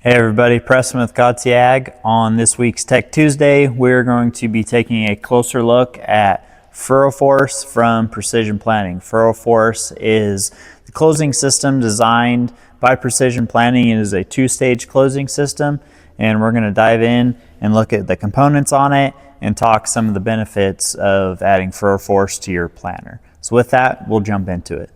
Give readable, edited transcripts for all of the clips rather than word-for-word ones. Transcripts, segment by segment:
Hey everybody, Preston with Godsey Ag. On this week's Tech Tuesday, we're going to be taking a closer look at Furrow Force from Precision Planting. Furrow Force is the closing system designed by Precision Planting. It is a two-stage closing system, and we're going to dive in and look at the components on it and talk some of the benefits of adding Furrow Force to your planter. So with that, we'll jump into it.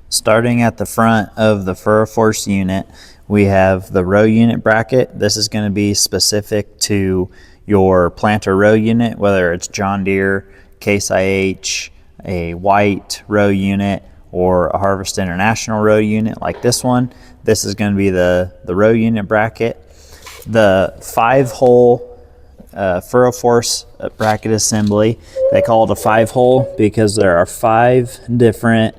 Starting at the front of the Furrow Force unit, we have the row unit bracket. This is going to be specific to your planter row unit, whether it's John Deere, Case IH, a white row unit, or a Harvest International row unit like this one. This is going to be the row unit bracket. The 5-hole Furrow Force bracket assembly, they call it a 5-hole because there are 5 different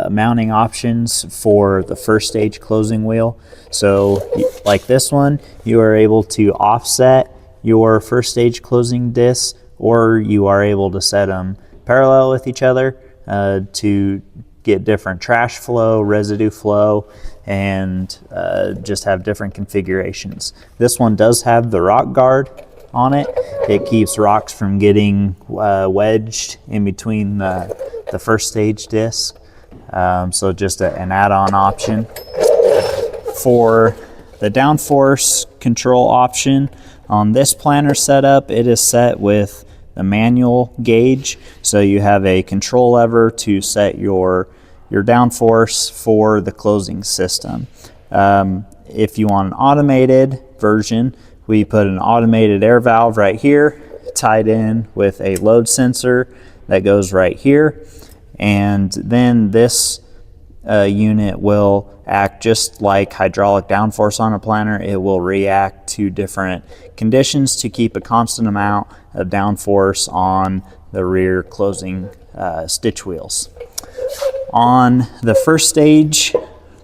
mounting options for the first stage closing wheel. So like this one, you are able to offset your first stage closing discs, or you are able to set them parallel with each other to get different trash flow, residue flow, and just have different configurations. This one does have the rock guard on it. It keeps rocks from getting wedged in between the first stage disc. So just an add-on option. For the downforce control option on this planter setup, it is set with the manual gauge. So you have a control lever to set your downforce for the closing system. If you want an automated version, we put an automated air valve right here, tied in with a load sensor that goes right here. And then this unit will act just like hydraulic downforce on a planter. It will react to different conditions to keep a constant amount of downforce on the rear closing stitch wheels. On the first stage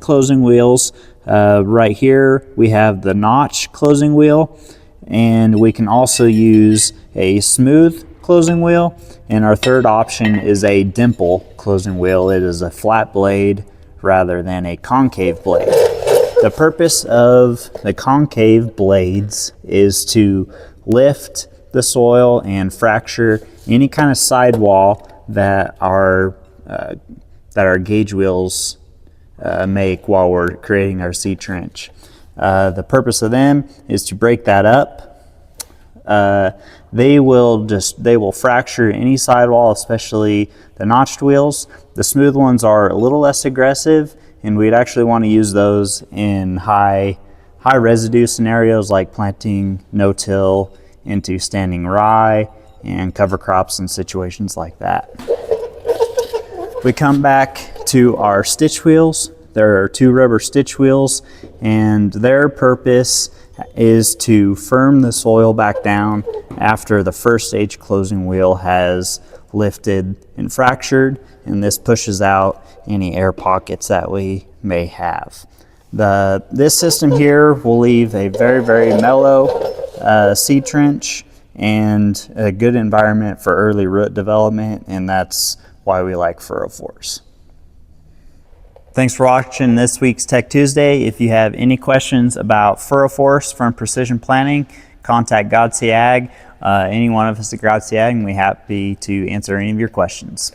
closing wheels, right here we have the notch closing wheel, and we can also use a smooth closing wheel, and our third option is a dimple closing wheel. It is a flat blade rather than a concave blade. The purpose of the concave blades is to lift the soil and fracture any kind of sidewall that our gauge wheels make while we're creating our seed trench. The purpose of them is to break that up. They will fracture any sidewall, especially the notched wheels. The smooth ones are a little less aggressive, and we'd actually want to use those in high residue scenarios like planting no-till into standing rye and cover crops and situations like that. We come back to our stitch wheels. There are 2 rubber stitch wheels, and their purpose is to firm the soil back down after the first stage closing wheel has lifted and fractured, and this pushes out any air pockets that we may have. This system here will leave a very, very mellow seed trench and a good environment for early root development, and that's why we like Furrow Force. Thanks for watching this week's Tech Tuesday. If you have any questions about Furrow Force from Precision Planting, contact Godsey Ag. Any one of us at Godsey Ag, and we're happy to answer any of your questions.